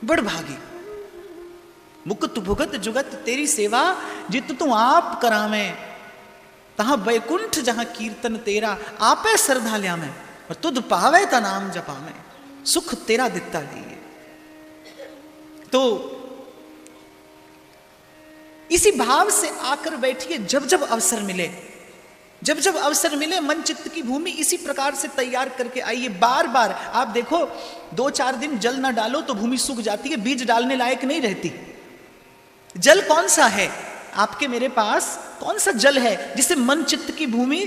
बड़ भागी मुकुत भुगत जुगत तेरी सेवा, जित तू आप करावे, तहां बैकुंठ जहां कीर्तन तेरा, आपे श्रद्धा ल्या में, और तुद पावे ता नाम जपावे, सुख तेरा दिता दिए। तो इसी भाव से आकर बैठिए, जब जब अवसर मिले, जब जब अवसर मिले मन चित्त की भूमि इसी प्रकार से तैयार करके आइए। बार बार आप देखो, 2-4 दिन जल ना डालो तो भूमि सूख जाती है, बीज डालने लायक नहीं रहती। जल कौन सा है आपके मेरे पास, कौन सा जल है जिससे मन चित्त की भूमि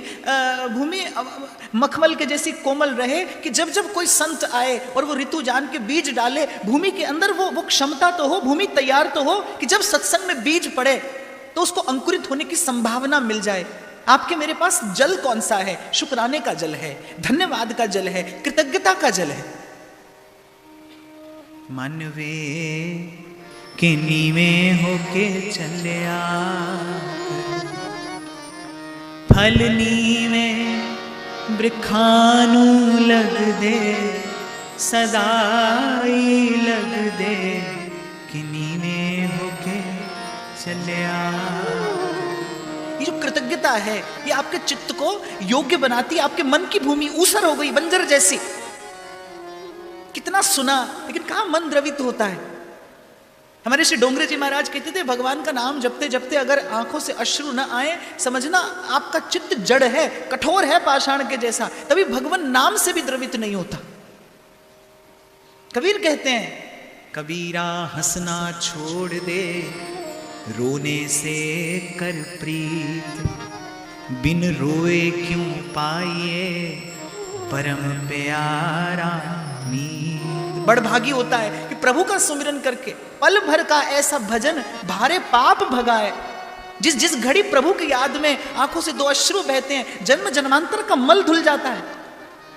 मखमल के जैसी कोमल रहे, कि जब जब कोई संत आए और वो ऋतु जान के बीज डाले, भूमि के अंदर वो क्षमता तो हो, भूमि तैयार तो हो कि जब सत्संग में बीज पड़े तो उसको अंकुरित होने की संभावना मिल जाए। आपके मेरे पास जल कौन सा है? शुक्राने का जल है, धन्यवाद का जल है, कृतज्ञता का जल है। मानवे के नीवे होके चलिया, फल नीवे वृखानु लग दे, सदाई लग दे, कि नीवे होके चलिया। ये जो कृतज्ञता है ये आपके चित्त को योग्य बनाती है। आपके मन की भूमि ऊसर हो गई, बंजर जैसी। कितना सुना लेकिन कहां मन द्रवित होता है। हमारे श्री डोंगरे जी महाराज कहते थे, भगवान का नाम जपते जपते अगर आंखों से अश्रु न आए, समझना आपका चित्त जड़ है, कठोर है, पाषाण के जैसा, तभी भगवान नाम से भी द्रवित नहीं होता। कबीर कहते हैं, कबीरा हंसना छोड़ दे, रोने से कर प्रीत, बिन रोए क्यों पाइए परम प्यारा नींद। बड़ भागी होता है कि प्रभु का सुमिरन करके पल भर का ऐसा भजन भारे पाप भगाए। जिस घड़ी प्रभु की याद में आंखों से 2 अश्रु बहते हैं, जन्म जन्मांतर का मल धुल जाता है।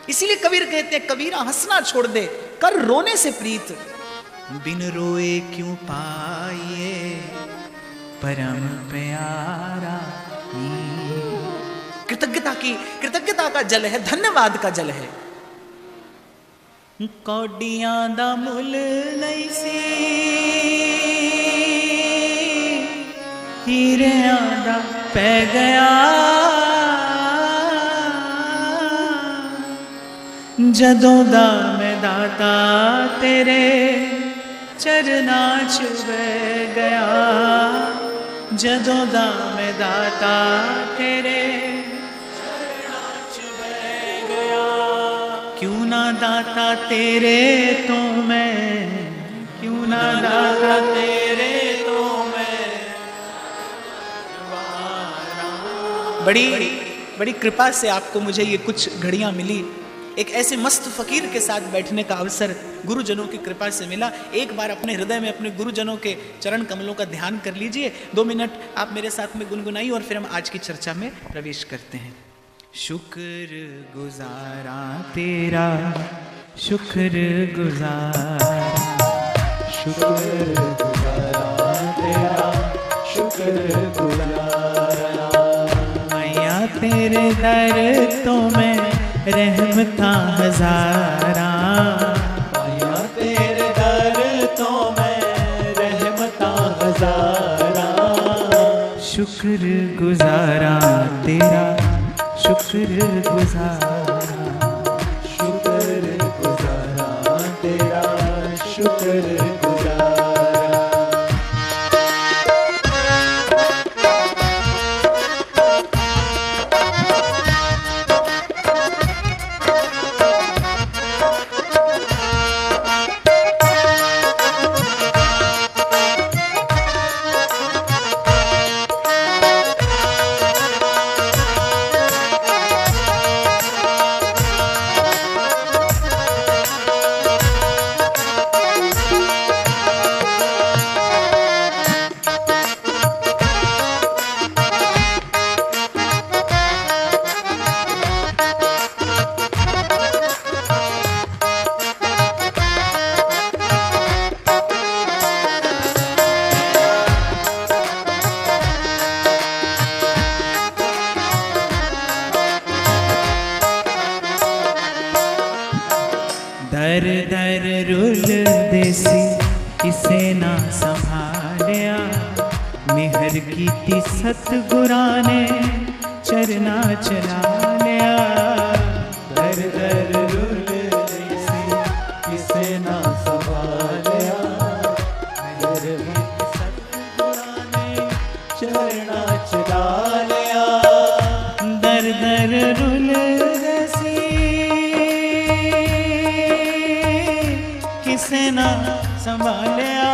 इसीलिए कबीर कहते हैं, कबीरा हंसना छोड़ दे, कर रोने से प्रीत, बिन रोए क्यों पाइए परम प्यारा नींद। कृतज्ञता का जल है, धन्यवाद का जल है। कौडियां दा मुल नहीं सी, हीरियां दा पै गया, जदों दा मैं दाता तेरे चरना च बह गया, जदों दा मैं दाता तेरे चरना च बह गया। क्यों ना दाता तेरे तो मैं, क्यों ना दाता तेरे तो मैं, बड़ी कृपा से आपको मुझे ये कुछ घड़ियां मिली। एक ऐसे मस्त फकीर के साथ बैठने का अवसर गुरुजनों की कृपा से मिला। एक बार अपने हृदय में अपने गुरुजनों के चरण कमलों का ध्यान कर लीजिए। 2 मिनट आप मेरे साथ में गुनगुनाइए और फिर हम आज की चर्चा में प्रवेश करते हैं। शुक्र गुजारा तेरा, शुक्र गुजारा, शुक्र गुजारा तेरा, शुक्र गुजारा। मैया तेरे दर तो मैं रहमता हजारा, मैया तेरे दर तो मैं रहमता हजारा। शुक्र गुजारा तेरा, शुक्र गुजारा, शुक्र गुजारा तेरा, शुक्र गुजारा। दर दर रुल देसी किसे ना संभालिया, मेहर कीती सतगुरां ने चरना चला लिया। दर दर रुल रही सी किसे ना संभालिया, मेहर कीती सतगुरां ने चरना चला लिया। दर दर रुल रही सी किसे ना संभालिया,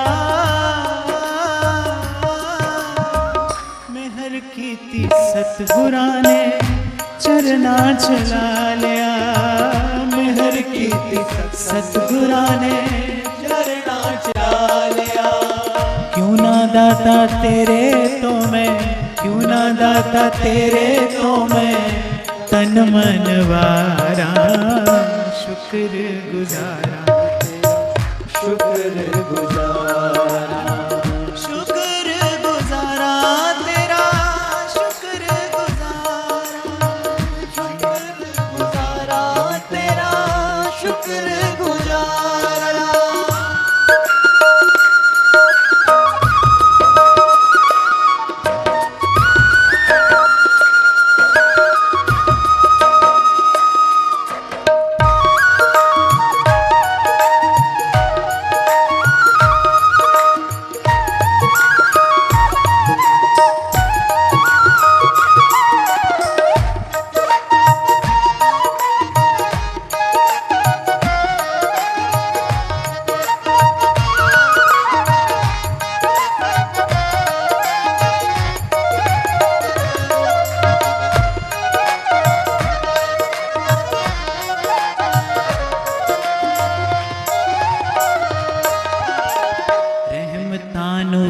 मेहर कीती सतगुरां ने चरना चला लिया। मेहर कीती सतगुरां ने चरना चला लिया। क्यों ना दाता तेरे तो मैं, क्यों ना दाता तेरे तो मैं तन मन वारा शुक्र गुजारा, शुक्र गुजारा, शुक्र गुजारा तेरा, शुक्र गुजारा, शुक्र गुजारा तेरा, शुक्र गुजारा।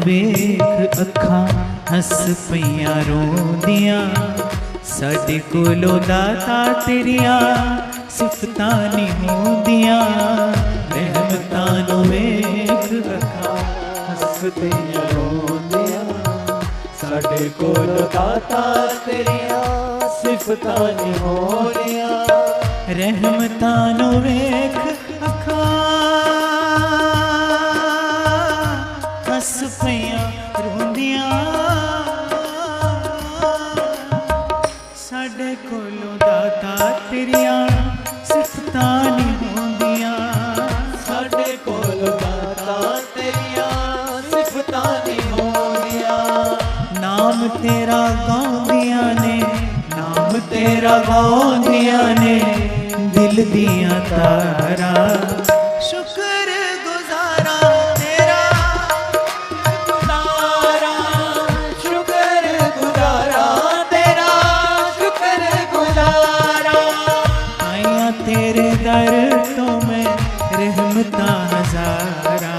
वेख अखां हस पईयां रोंदियां, साडे कोलों दाता तेरियां सिफतां नहीं होंदियां। रहमतां नूं वेख अखां हस पईयां रोंदियां, साडे कोलों दाता तेरियां सिफतां नहीं होंदियां। रहमतां नूं वेख अखां हस पईयां रोंदियां, साडे कोलों दाता तेरियां सिफतां नहीं होंदियां। साडे कोलों दाता तेरियां सिफतां नहीं होंदियां। नाम तेरा गाउंदियां ने, नाम तेरा गाउंदियां ने दिल दियां तारा। शुक्र गुजारा तेरा, गुजारा, शुक्र गुजारा तेरा, शुक्र गुजारा। आया तेरे दर तो मैं रहमतां हजारा,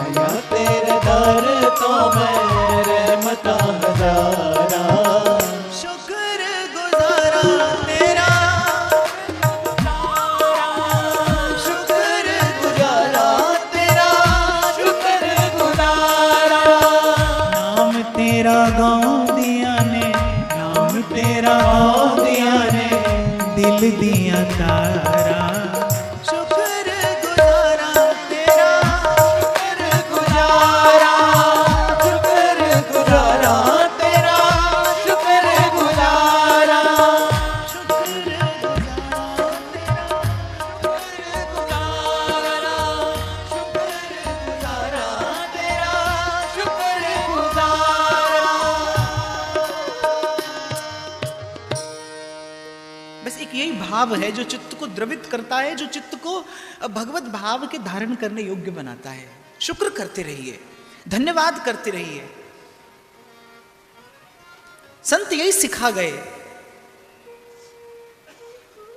आया तेरे दर तो मैं रहमतां हजारा। शुक्र गुजारा तेरा, शुक्र गुजारा तेरा, शुक्र गुजारा। नाम तेरा गाउंदियां ने, नाम तेरा गाउंदियां ने दिल दियां तारा। शुक्र गुजारा तेरा, शुक्र गुजारा, शुक्र गुजारा तेरा, शुक्र गुजारा, शुक्र गुजारा तेरा, शुक्र गुजारा, शुक्र गुजारा तेरा, शुक्र गुजारा। बस एक यही भाव है जो चित्त को द्रवित करता है, जो चित्त को भगवत भाव के धारण करने योग्य बनाता है। शुक्र करते रहिए, धन्यवाद करते रहिए। संत यही सिखा गए।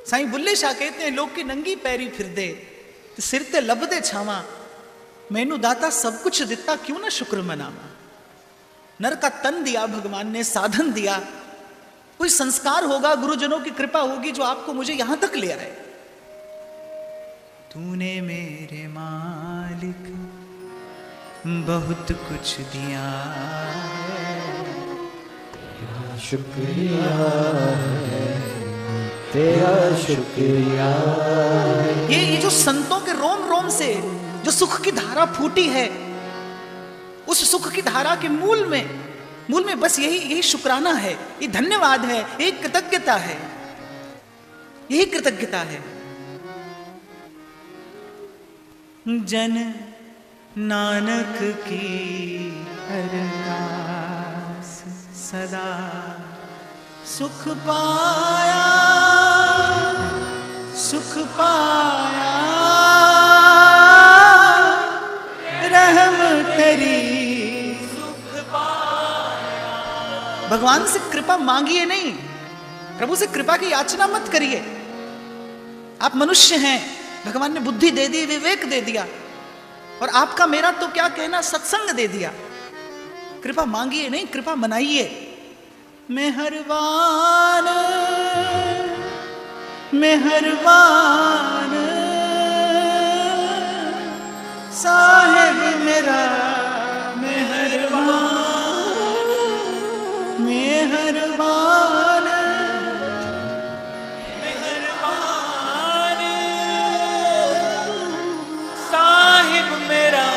साईं बुल्ले शाह कहते हैं, लोग की नंगी पैरी फिर दे सिर ते लब दे छावा, मैनू दाता सब कुछ दिता क्यों ना शुक्र मनावा। नर का तन दिया भगवान ने, साधन दिया, कोई संस्कार होगा, गुरुजनों की कृपा होगी जो आपको मुझे यहां तक ले आए। तूने मेरे मालिक बहुत कुछ दिया है, शुक्रिया है तेरा, शुक्रिया। ये जो संतों के रोम रोम से जो सुख की धारा फूटी है, उस सुख की धारा के मूल में बस यही शुक्राना है, ये धन्यवाद है, यही कृतज्ञता है, यही कृतज्ञता है। जन नानक की अरदास सदा सुख पाया, सुख पाया, रहम तेरी सुख पाया। भगवान से कृपा मांगिए नहीं, प्रभु से कृपा की याचना मत करिए। आप मनुष्य हैं, भगवान ने बुद्धि दे दी, विवेक दे दिया, और आपका मेरा तो क्या कहना, सत्संग दे दिया। कृपा मांगिए नहीं, कृपा मनाइए। मेहरबान मेहरबान साहिब मेरा मेहरबान, मेहरबान मेहरबान साहिब मेरा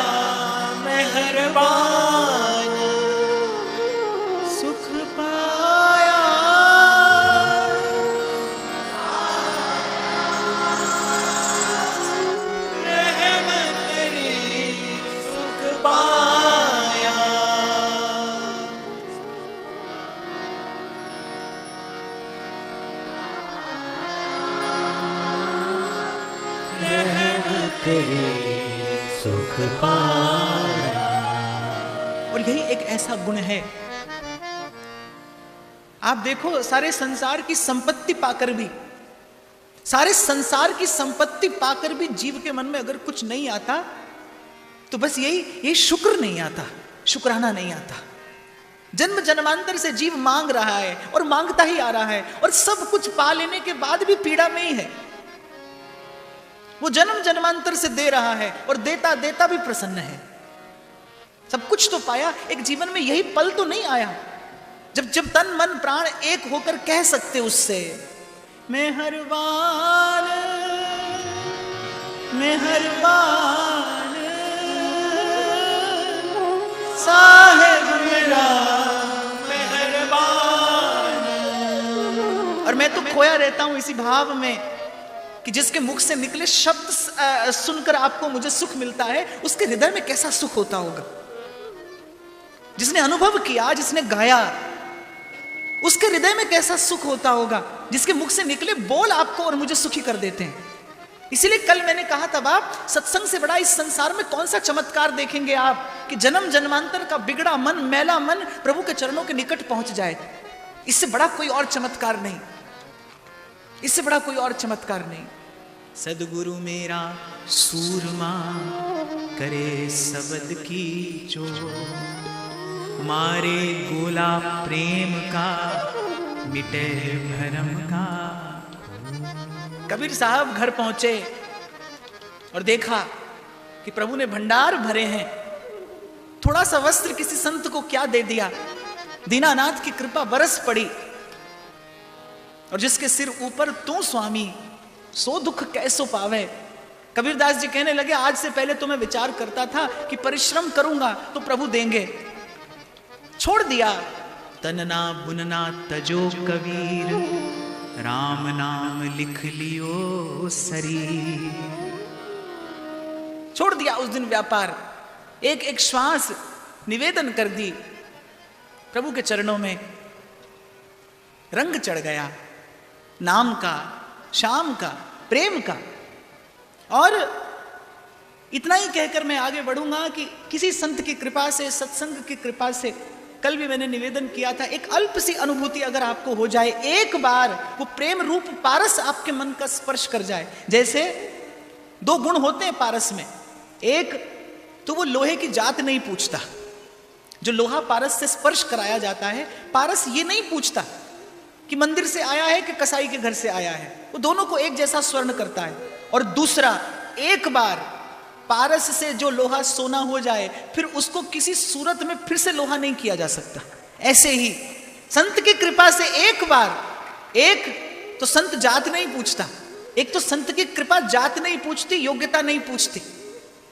मेहरबान, सुख पाया। रहम तेरी सुख पाया। रहम तेरी सुख पाया। और यही एक ऐसा गुण है, आप देखो सारे संसार की संपत्ति पाकर भी, सारे संसार की संपत्ति पाकर भी जीव के मन में अगर कुछ नहीं आता तो बस यही शुक्र नहीं आता, शुक्राना नहीं आता। जन्म जन्मांतर से जीव मांग रहा है और मांगता ही आ रहा है, और सब कुछ पा लेने के बाद भी पीड़ा में ही है। वो जन्म जन्मांतर से दे रहा है और देता देता भी प्रसन्न है। सब कुछ तो पाया, एक जीवन में यही पल तो नहीं आया जब तन मन प्राण एक होकर कह सकते उससे, मेहरबान मेहरबान साहिब मेरा मेहरबान। और मैं तो खोया रहता हूं इसी भाव में कि जिसके मुख से निकले शब्द सुनकर आपको मुझे सुख मिलता है, उसके हृदय में कैसा सुख होता होगा। जिसने अनुभव किया, जिसने गाया, उसके हृदय में कैसा सुख होता होगा। जिसके मुख से निकले बोल आपको और मुझे सुखी कर देते हैं। इसीलिए कल मैंने कहा था, बाप सत्संग से बड़ा इस संसार में कौन सा चमत्कार देखेंगे आप कि जन्म जन्मांतर का बिगड़ा मन, मैला मन प्रभु के चरणों के निकट पहुंच जाए। इससे बड़ा कोई और चमत्कार नहीं, इससे बड़ा कोई और चमत्कार नहीं। सदगुरु मेरा सूरमा करे शब्द की जो, मारे गोला प्रेम का मिटे भरम का। कबीर साहब घर पहुंचे और देखा कि प्रभु ने भंडार भरे हैं। थोड़ा सा वस्त्र किसी संत को क्या दे दिया, दीनानाथ की कृपा बरस पड़ी। और जिसके सिर ऊपर तू स्वामी, सो दुख कैसो पावे। कबीरदास जी कहने लगे, आज से पहले तो मैं विचार करता था कि परिश्रम करूंगा तो प्रभु देंगे, छोड़ दिया। तनना बुनना तजो कबीर, राम नाम लिख लियो शरीर। छोड़ दिया उस दिन व्यापार, एक एक श्वास निवेदन कर दी प्रभु के चरणों में। रंग चढ़ गया नाम का, श्याम का, प्रेम का। और इतना ही कहकर मैं आगे बढ़ूंगा कि किसी संत की कृपा से, सत्संग की कृपा से, कल भी मैंने निवेदन किया था, एक अल्प सी अनुभूति अगर आपको हो जाए, एक बार वो प्रेम रूप पारस आपके मन का स्पर्श कर जाए। जैसे दो गुण होते हैं पारस में, एक तो वो लोहे की जात नहीं पूछता। जो लोहा पारस से स्पर्श कराया जाता है, पारस ये नहीं पूछता कि मंदिर से आया है कि कसाई के घर से आया है, वो दोनों को एक जैसा स्वर्ण करता है। और दूसरा, एक बार पारस से जो लोहा सोना हो जाए, फिर उसको किसी सूरत में फिर से लोहा नहीं किया जा सकता। ऐसे ही संत की कृपा से एक बार, एक तो संत जात नहीं पूछता, एक तो संत की कृपा जात नहीं पूछती, योग्यता नहीं पूछती।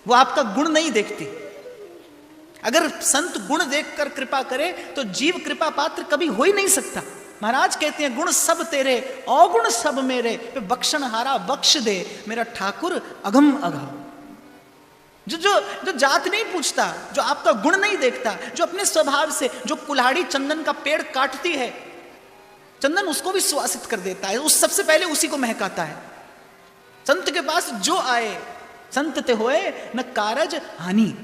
वो आपका गुण नहीं देखती। अगर संत गुण देखकर कृपा करे तो जीव कृपा पात्र कभी हो ही नहीं सकता। महाराज कहते हैं गुण सब तेरे अवगुण सब मेरे, बख्शन हारा बख्श दे मेरा ठाकुर अगम अगम। जो जात नहीं पूछता, जो आपका गुण नहीं देखता, जो अपने स्वभाव से, जो कुल्हाड़ी चंदन का पेड़ काटती है, चंदन उसको भी सुवासित कर देता है, उस सबसे पहले उसी को महकाता है। संत के पास जो आए संत ते होए न कारज हानि।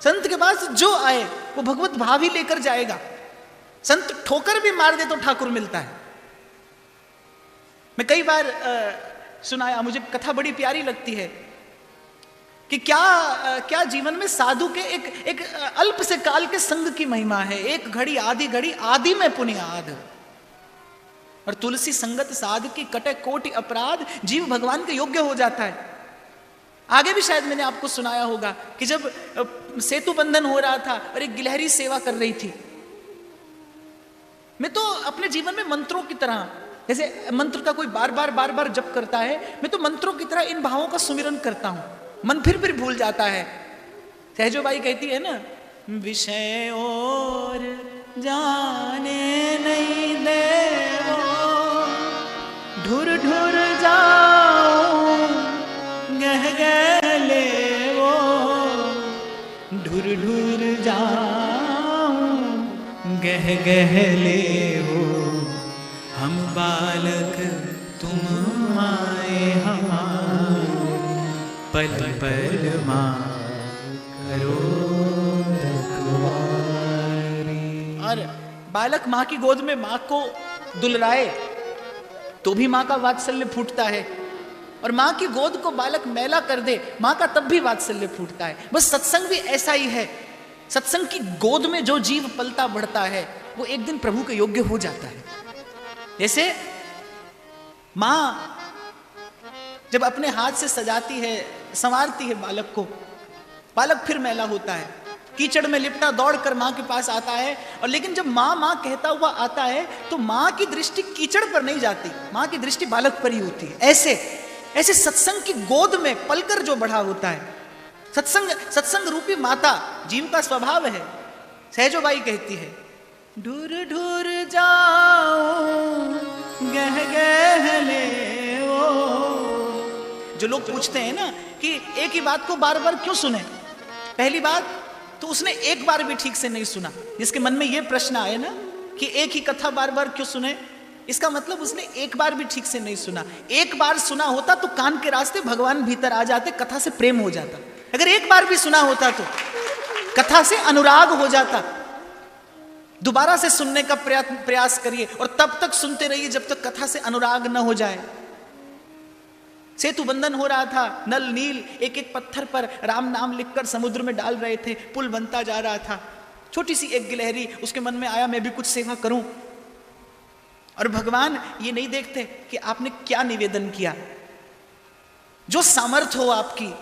संत के पास जो आए वो भगवत भाव ही लेकर जाएगा। संत ठोकर भी मार दे तो ठाकुर मिलता है। मैं कई बार सुनाया, मुझे कथा बड़ी प्यारी लगती है कि क्या जीवन में साधु के एक अल्प से काल के संग की महिमा है। एक घड़ी आदि में पुण्याद, और तुलसी संगत साध की कटे कोटि अपराध, जीव भगवान के योग्य हो जाता है। आगे भी शायद मैंने आपको सुनाया होगा कि जब सेतु बंधन हो रहा था और एक गिलहरी सेवा कर रही थी, मैं तो अपने जीवन में मंत्रों की तरह, जैसे मंत्र का कोई बार बार जप करता है, मैं तो मंत्रों की तरह इन भावों का सुमिरन करता हूं। मन फिर भूल जाता है। सहजो बाई कहती है ना, विषय और जाने नहीं देवो, ढुर ढुर जाओ गह गह ले वो, ढुर ढुर जाओ गह गह ले वो, हम बालक तुम आए हमारे, पल पल मां करो रखवारी। और बालक मां की गोद में मां को दुलराए तो भी मां का वात्सल्य फूटता है, और मां की गोद को बालक मैला कर दे मां का तब भी वात्सल्य फूटता है। बस सत्संग भी ऐसा ही है। सत्संग की गोद में जो जीव पलता बढ़ता है वो एक दिन प्रभु के योग्य हो जाता है। जैसे मां जब अपने हाथ से सजाती है, संवारती है बालक को, बालक फिर मैला होता है, कीचड़ में लिपटा दौड़कर मां के पास आता है, और लेकिन जब मां मां कहता हुआ आता है तो मां की दृष्टि कीचड़ पर नहीं जाती, मां की दृष्टि बालक पर ही होती है। ऐसे सत्संग की गोद में पलकर जो बढ़ा होता है, सत्संग रूपी माता जीव का स्वभाव है। सहजो बाई कहती है, ढूर ढूर जाओ गह गह ले वो। जो लोग पूछते हैं ना कि एक ही बात को बार बार क्यों सुने, पहली बात तो उसने एक बार भी ठीक से नहीं सुना। जिसके मन में यह प्रश्न आए ना कि एक ही कथा बार बार क्यों सुने, इसका मतलब उसने एक बार भी ठीक से नहीं सुना। एक बार सुना होता तो कान के रास्ते भगवान भीतर आ जाते, कथा से प्रेम हो जाता। अगर एक बार भी सुना होता तो कथा से अनुराग हो जाता। दोबारा से सुनने का प्रयास करिए और तब तक सुनते रहिए जब तक कथा से अनुराग न हो जाए। सेतु बंधन हो रहा था, नल नील एक एक पत्थर पर राम नाम लिखकर समुद्र में डाल रहे थे, पुल बनता जा रहा था। छोटी सी एक गिलहरी, उसके मन में आया मैं भी कुछ सेवा करूं। और भगवान ये नहीं देखते कि आपने क्या निवेदन किया। जो सामर्थ हो आपकी,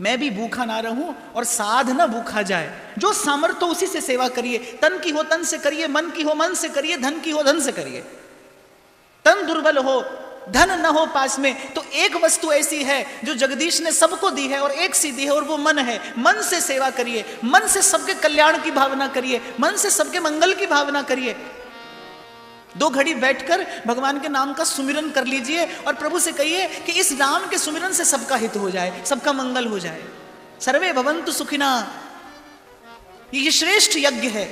मैं भी भूखा ना रहूं और साध ना भूखा जाए। जो सामर्थ हो उसी से सेवा करिए। तन की हो तन से करिए, मन की हो मन से करिए, धन की हो धन से करिए। तन दुर्बल हो, धन न हो पास में, तो एक वस्तु ऐसी है जो जगदीश ने सबको दी है और एक सी दी है, और वो मन है। मन से सेवा करिए, मन से सबके कल्याण की भावना करिए, मन से सबके मंगल की भावना करिए। 2 घड़ी बैठकर भगवान के नाम का सुमिरन कर लीजिए और प्रभु से कहिए कि इस नाम के सुमिरन से सबका हित हो जाए, सबका मंगल हो जाए। सर्वे भवन्तु सुखिना, ये श्रेष्ठ यज्ञ है।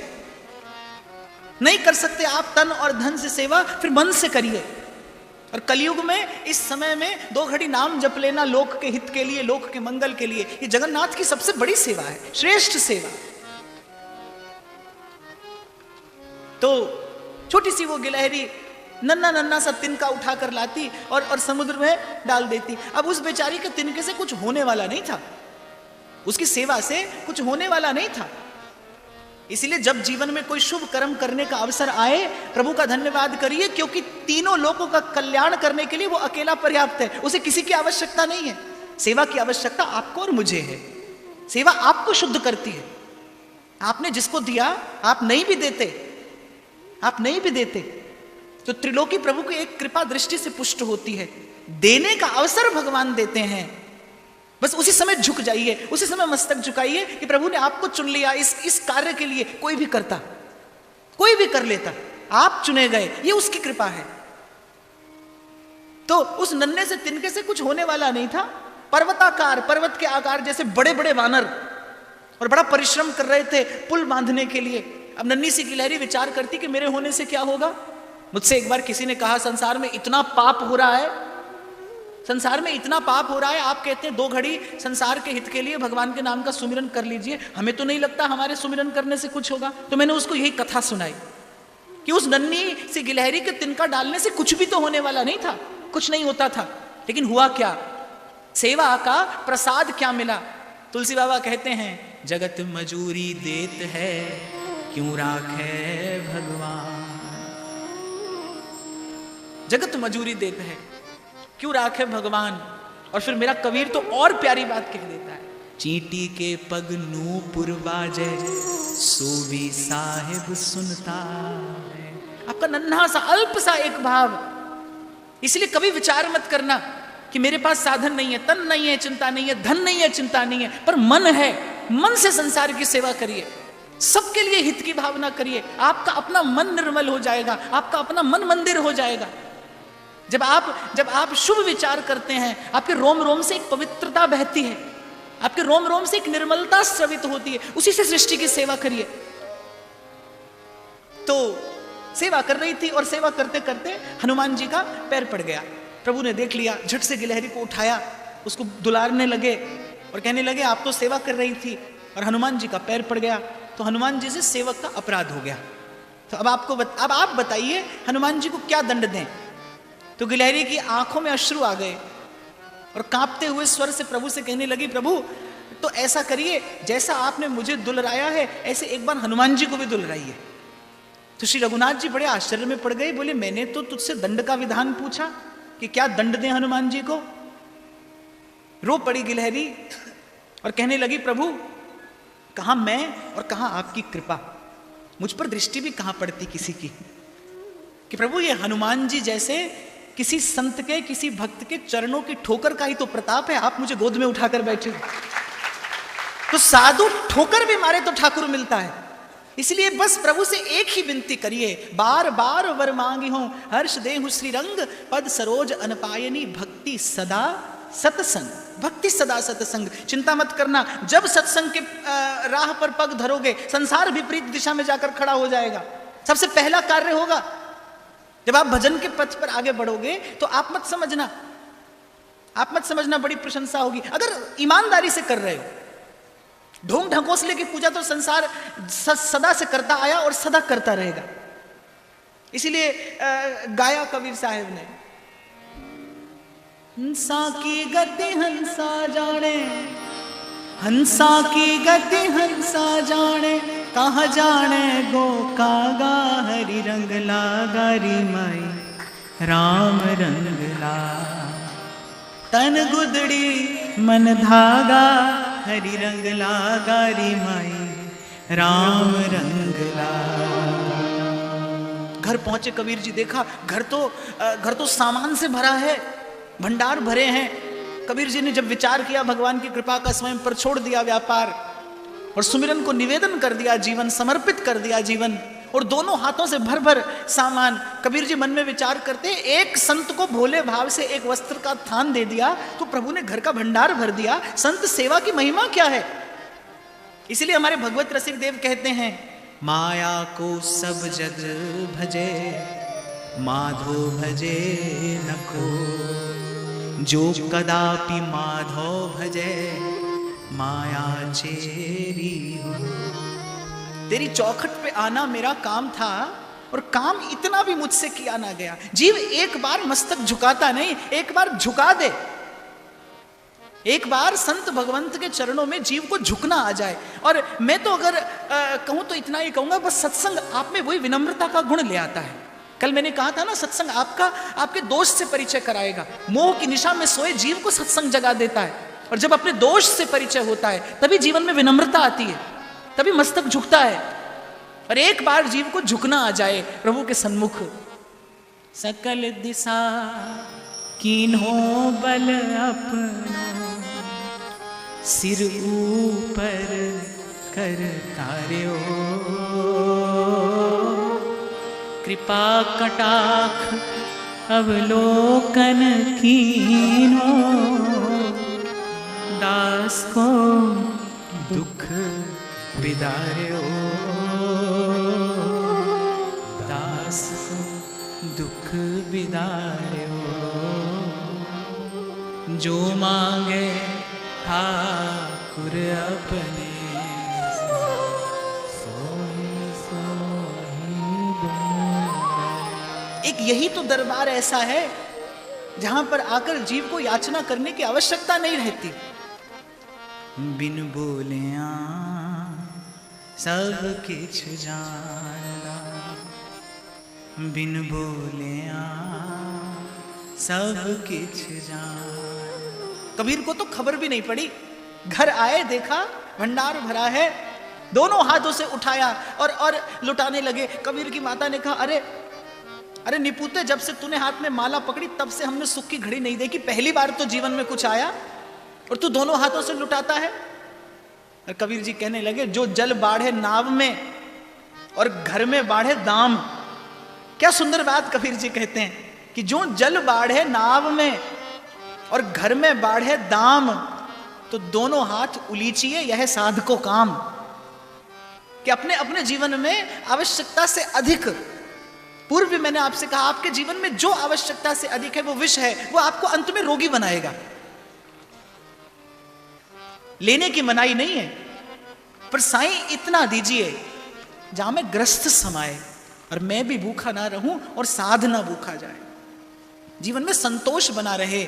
नहीं कर सकते आप तन और धन से सेवा, फिर मन से करिए। और कलयुग में इस समय में 2 घड़ी नाम जप लेना लोक के हित के लिए, लोक के मंगल के लिए, ये जगन्नाथ की सबसे बड़ी सेवा है, श्रेष्ठ सेवा। तो छोटी सी वो गिलहरी नन्ना सा तिनका उठाकर लाती और समुद्र में डाल देती। अब उस बेचारी के तिनके से कुछ होने वाला नहीं था, उसकी सेवा से कुछ होने वाला नहीं था। इसीलिए जब जीवन में कोई शुभ कर्म करने का अवसर आए, प्रभु का धन्यवाद करिए, क्योंकि तीनों लोगों का कल्याण करने के लिए वो अकेला पर्याप्त है। उसे किसी की आवश्यकता नहीं है। सेवा की आवश्यकता आपको और मुझे है। सेवा आपको शुद्ध करती है। आपने जिसको दिया आप नहीं भी देते तो त्रिलोकी प्रभु की एक कृपा दृष्टि से पुष्ट होती है। देने का अवसर भगवान देते हैं, बस उसी समय झुक जाइए, उसी समय मस्तक झुकाइए कि प्रभु ने आपको चुन लिया इस कार्य के लिए। कोई भी करता, कोई भी कर लेता, आप चुने गए, ये उसकी कृपा है। तो उस नन्हे से तिनके से कुछ होने वाला नहीं था। पर्वताकार, पर्वत के आकार जैसे बड़े बड़े वानर, और बड़ा परिश्रम कर रहे थे पुल बांधने के लिए। अब नन्ही सी गिलहरी विचार करती कि मेरे होने से क्या होगा। मुझसे एक बार किसी ने कहा, संसार में इतना पाप हो रहा है, संसार में इतना पाप हो रहा है, आप कहते हैं 2 घड़ी संसार के हित के लिए भगवान के नाम का सुमिरन कर लीजिए, हमें तो नहीं लगता हमारे सुमिरन करने से कुछ होगा। तो मैंने उसको यही कथा सुनाई कि उस नन्ही सी गिलहरी के तिनका डालने से कुछ भी तो होने वाला नहीं था, कुछ नहीं होता था। लेकिन हुआ क्या, सेवा का प्रसाद क्या मिला। तुलसी बाबा कहते हैं, जगत मजूरी देत है, क्यों राखे भगवान। जगत मजूरी देते हैं, क्यों राखे भगवान। और फिर मेरा कबीर तो और प्यारी बात कह देता है, चींटी के पग नूपुर बाजे, सो भी साहिब सुनता है। आपका नन्हा सा अल्प सा एक भाव। इसलिए कभी विचार मत करना कि मेरे पास साधन नहीं है, तन नहीं है, चिंता नहीं है, धन नहीं है, चिंता नहीं है, पर मन है। मन से संसार की सेवा करिए, सबके लिए हित की भावना करिए। आपका अपना मन निर्मल हो जाएगा, आपका अपना मन मंदिर हो जाएगा। जब आप शुभ विचार करते हैं, आपके रोम रोम से एक पवित्रता बहती है, आपके रोम रोम से एक निर्मलता स्रवित होती है। उसी से सृष्टि की सेवा करिए। तो सेवा कर रही थी और सेवा करते करते हनुमान जी का पैर पड़ गया। प्रभु ने देख लिया, झट से गिलहरी को उठाया, उसको दुलारने लगे और कहने लगे, आप तो सेवा कर रही थी और हनुमान जी का पैर पड़ गया। तो हनुमान जी से सेवक का अपराध हो गया। तो अब आप बताइए हनुमान जी को क्या दंड दें। तो गिलहरी की आंखों में अश्रु आ गए और कांपते हुए स्वर से प्रभु से कहने लगी, प्रभु तो ऐसा करिए, जैसा आपने मुझे दुलराया है ऐसे एक बार हनुमान जी को भी दुलराइए। तो श्री रघुनाथ जी बड़े आश्चर्य में पड़ गए, बोले, मैंने तो तुझसे दंड का विधान पूछा कि क्या दंड दें हनुमान जी को। रो पड़ी गिलहरी और कहने लगी, प्रभु कहां मैं और कहां आपकी कृपा, मुझ पर दृष्टि भी कहां पड़ती किसी की, कि प्रभु ये हनुमान जी जैसे किसी संत के, किसी भक्त के चरणों की ठोकर का ही तो प्रताप है, आप मुझे गोद में उठाकर बैठे। तो साधु ठोकर भी मारे तो ठाकुर मिलता है। इसलिए बस प्रभु से एक ही विनती करिए, बार बार वर मांगी हूं, हर्ष देहु श्री रंग, पद सरोज अनपायनी, भक्ति सदा सत्संग। भक्ति सदा सत्संग। चिंता मत करना, जब सत्संग के राह पर पग धरोगे, संसार विपरीत दिशा में जाकर खड़ा हो जाएगा। सबसे पहला कार्य होगा, जब आप भजन के पथ पर आगे बढ़ोगे तो आप मत समझना बड़ी प्रशंसा होगी। अगर ईमानदारी से कर रहे हो, ढोंग ढकोसले की पूजा तो संसार सदा से करता आया और सदा करता रहेगा। इसीलिए गाया कबीर साहब ने, हंसा की गति हंसा जाने, हंसा की गति हंसा जाने, कहाँ जाने गो कागा, हरि रंग लागा री माई, राम रंग ला, तन गुदड़ी मन धागा, हरि रंग लागा री माई, राम रंग ला। घर पहुंचे कबीर जी, देखा घर तो सामान से भरा है, भंडार भरे हैं। कबीर जी ने जब विचार किया, भगवान की कृपा का स्वयं पर छोड़ दिया व्यापार और सुमिरन को निवेदन कर दिया, जीवन समर्पित कर दिया जीवन, और दोनों हाथों से भर भर सामान। कबीर जी मन में विचार करते, एक संत को भोले भाव से एक वस्त्र का थान दे दिया तो प्रभु ने घर का भंडार भर दिया। संत सेवा की महिमा क्या है। इसलिए हमारे भगवत रसिक देव कहते हैं, माया को सब जग भजे, माधो भजे नको, जो कदापि माधव भजे, माया चेरी हो। तेरी चौखट पे आना मेरा काम था और काम इतना भी मुझसे किया ना गया। जीव एक बार मस्तक झुकाता नहीं, एक बार झुका दे। एक बार संत भगवंत के चरणों में जीव को झुकना आ जाए। और मैं तो अगर कहूं तो इतना ही कहूंगा, बस सत्संग आप में वही विनम्रता का गुण ले आता है। कल मैंने कहा था ना, सत्संग आपके दोष से परिचय कराएगा। मोह की निशा में सोए जीव को सत्संग जगा देता है, और जब अपने दोष से परिचय होता है तभी जीवन में विनम्रता आती है, तभी मस्तक झुकता है। और एक बार जीव को झुकना आ जाए प्रभु के सन्मुख, सकल दिशा कीन्हो बल अपनो, सिर ऊपर कर तार्यो, कृपा कटाक्ष अवलोकन कीनो, दास को दुख बिदार्यो, दास को दुख बिदार्यो। जो मांगे ठाकुर अपने, एक यही तो दरबार ऐसा है जहां पर आकर जीव को याचना करने की आवश्यकता नहीं रहती। बिन बोलिया सब किछ जानदा, बिन बोलिया सब किछ जान। कबीर को तो खबर भी नहीं पड़ी, घर आए देखा भंडार भरा है, दोनों हाथों से उठाया और लुटाने लगे। कबीर की माता ने कहा, अरे अरे निपुते, जब से तूने हाथ में माला पकड़ी तब से हमने सुख की घड़ी नहीं देखी, पहली बार तो जीवन में कुछ आया और तू दोनों हाथों से लुटाता है। और कबीर जी कहने लगे, जो जल बाढ़े नाव में और घर में बाढ़े दाम। क्या सुंदर बात कबीर जी कहते हैं कि जो जल बाढ़े नाव में और घर में बाढ़े दाम, तो दोनों हाथ उलीचिए, यह साधको काम। कि अपने अपने जीवन में आवश्यकता से अधिक, पूर्व भी मैंने आपसे कहा, आपके जीवन में जो आवश्यकता से अधिक है वो विष है, वो आपको अंत में रोगी बनाएगा। लेने की मनाही नहीं है, पर साईं इतना दीजिए जहां मैं ग्रस्त समाये और मैं भी भूखा ना रहूं और साधना भूखा जाए, जीवन में संतोष बना रहे।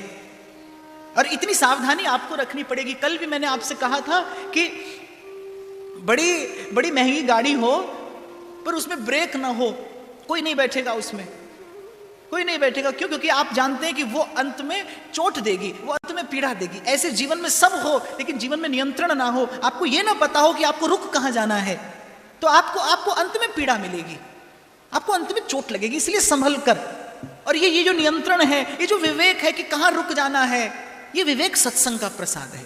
और इतनी सावधानी आपको रखनी पड़ेगी। कल भी मैंने आपसे कहा था कि बड़ी बड़ी महंगी गाड़ी हो पर उसमें ब्रेक ना हो, कोई नहीं बैठेगा उसमें, कोई नहीं बैठेगा। क्यों? क्योंकि आप जानते हैं कि वो अंत में चोट देगी, वो अंत में पीड़ा देगी। ऐसे जीवन में सब हो लेकिन जीवन में नियंत्रण ना हो, आपको ये ना पता हो कि आपको रुक कहां जाना है, तो आपको अंत में पीड़ा मिलेगी, आपको अंत में चोट लगेगी। इसलिए संभल कर। और ये जो नियंत्रण है, ये जो विवेक है कि कहां रुक जाना है, ये विवेक सत्संग का प्रसाद है।